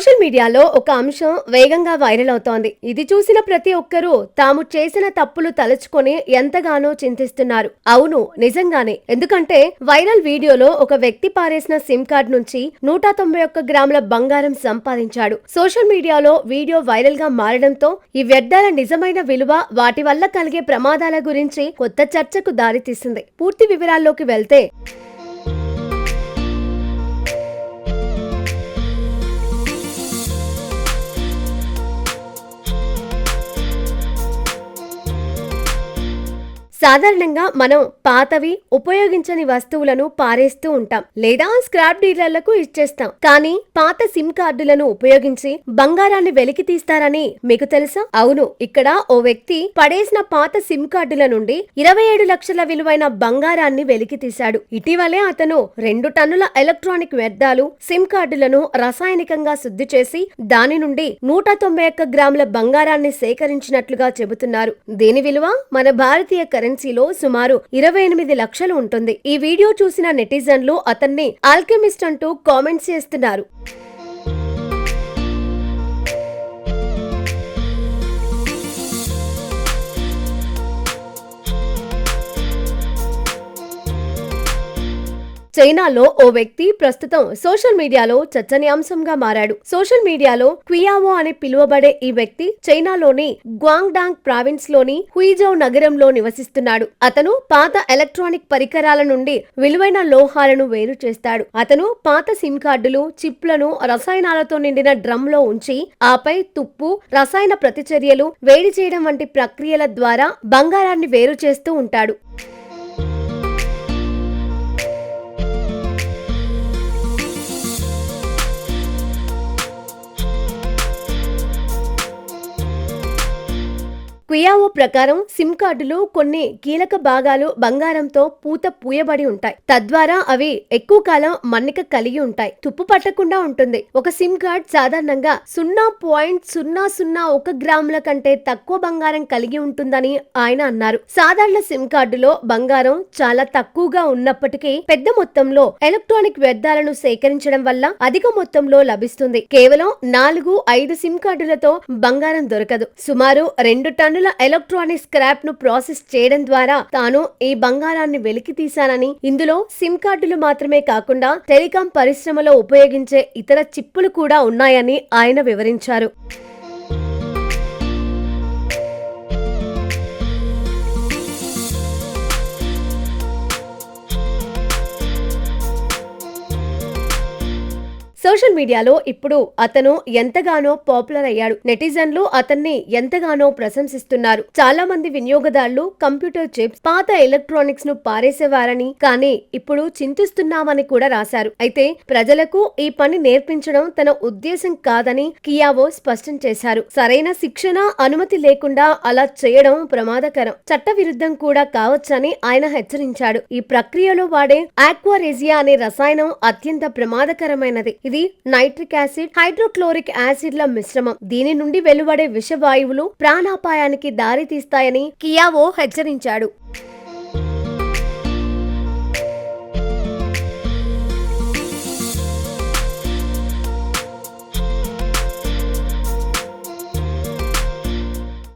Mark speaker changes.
Speaker 1: Social మీడియాలో ఒక అంశం వేగంగా వైరల్ అవుతోంది. ఇది చూసిన ప్రతి ఒక్కరూ తాము చేసిన తప్పులు తలుచుకొని ఎంతగానో చింతిస్తున్నారు. అవును, నిజంగానే. ఎందుకంటే వైరల్ వీడియోలో ఒక వ్యక్తి పారేసిన సిమ్ కార్డ్ నుంచి 191 గ్రాముల బంగారం సంపాదించాడు. సోషల్ మీడియాలో వీడియో వైరల్ గా మారడంతో ఈ వ్యర్థాల నిజమైన విలువ, వాటి వల్ల కలిగే ప్రమాదాల గురించి కొత్త చర్చకు దారితీసింది. పూర్తి వివరాల్లోకి వెళ్తే సాధారణంగా మనం పాతవి, ఉపయోగించని వస్తువులను పారేస్తూ ఉంటాం లేదా స్క్రాప్ డీలర్లకు ఇచ్చేస్తాం. కానీ పాత సిమ్ కార్డులను ఉపయోగించి బంగారాన్ని వెలికి తీస్తారని మీకు తెలుసా? అవును, ఇక్కడ ఓ వ్యక్తి పడేసిన పాత సిమ్ కార్డుల నుండి 27 లక్షల విలువైన బంగారాన్ని వెలికి తీశాడు. ఇటీవలే అతను 2 టన్నుల ఎలక్ట్రానిక్ వ్యర్థాలు, సిమ్ కార్డులను రసాయనికంగా శుద్ధి చేసి దాని నుండి 191 గ్రాముల బంగారాన్ని సేకరించినట్లుగా చెబుతున్నారు. దీని విలువ మన భారతీయ కరెన్సీలో సుమారు 28 లక్షలు ఉంటుంది. ఈ వీడియో చూసిన నెటిజన్లు అతన్ని ఆల్కెమిస్ట్ అంటూ కామెంట్స్ చేస్తున్నారు. చైనాలో ఓ వ్యక్తి ప్రస్తుతం సోషల్ మీడియాలో చర్చనీయాంశంగా మారాడు. సోషల్ మీడియాలో క్వియావో అని పిలువబడే ఈ వ్యక్తి చైనాలోని గ్వాంగ్డాంగ్ ప్రావిన్స్ లోని హుయిజౌ నగరంలో నివసిస్తున్నాడు. అతను పాత ఎలక్ట్రానిక్ పరికరాల నుండి విలువైన లోహాలను వేరు చేస్తాడు. అతను పాత సిమ్ కార్డులు, చిప్లను రసాయనాలతో నిండిన డ్రమ్ లో ఉంచి ఆపై తుప్పు, రసాయన ప్రతిచర్యలు, వేడి చేయడం వంటి ప్రక్రియల ద్వారా బంగారాన్ని వేరు చేస్తూ ఉంటాడు. క్వియావో ప్రకారం సిమ్ కార్డులు కొన్ని కీలక భాగాలు బంగారంతో పూయబడి ఉంటాయి. తద్వారా అవి ఎక్కువ కాలం మన్నిక కలిగి ఉంటాయి, తుప్పు పట్టకుండా ఉంటుంది. ఒక సిమ్ కార్డ్ సాధారణంగా 0.001 గ్రాముల కంటే తక్కువ బంగారం కలిగి ఉంటుందని ఆయన అన్నారు. సాధారణ సిమ్ కార్డులో బంగారం చాలా తక్కువగా ఉన్నప్పటికీ పెద్ద మొత్తంలో ఎలక్ట్రానిక్ వ్యర్థాలను సేకరించడం వల్ల అధిక మొత్తంలో లభిస్తుంది. కేవలం 4-5 సిమ్ కార్డులతో బంగారం దొరకదు. సుమారు 2 టన్నుల ఎలక్ట్రానిక్ స్క్రాప్ ను ప్రాసెస్ చేయడం ద్వారా తాను ఈ బంగారాన్ని వెలికి తీశానని, ఇందులో సిమ్ కార్డులు మాత్రమే కాకుండా టెలికాం పరిశ్రమలో ఉపయోగించే ఇతర చిప్పులు కూడా ఉన్నాయని ఆయన వివరించారు. సోషల్ మీడియాలో ఇప్పుడు అతను ఎంతగానో పాపులర్ అయ్యాడు. నెటిజన్లు అతన్ని ఎంతగానో ప్రశంసిస్తున్నారు. చాలా మంది వినియోగదారులు కంప్యూటర్ చిప్స్, పాత ఎలక్ట్రానిక్స్ ను పారేసేవారని, కానీ ఇప్పుడు చింతిస్తున్నామని కూడా రాశారు. అయితే ప్రజలకు ఈ పని నేర్పించడం తన ఉద్దేశం కాదని కియావో స్పష్టం చేశారు. సరైన శిక్షణ, అనుమతి లేకుండా అలా చేయడం ప్రమాదకరం, చట్టవిరుద్ధం కూడా కావచ్చని ఆయన హెచ్చరించాడు. ఈ ప్రక్రియలో వాడే ఆక్వారేజియా అనే రసాయనం అత్యంత ప్రమాదకరమైనది. ఇది నైట్రిక్ యాసిడ్, హైడ్రోక్లోరిక్ యాసిడ్ల మిశ్రమం. దీని నుండి వెలువడే విషవాయువులు ప్రాణాపాయానికి దారి తీస్తాయని కియావో హెచ్చరించాడు.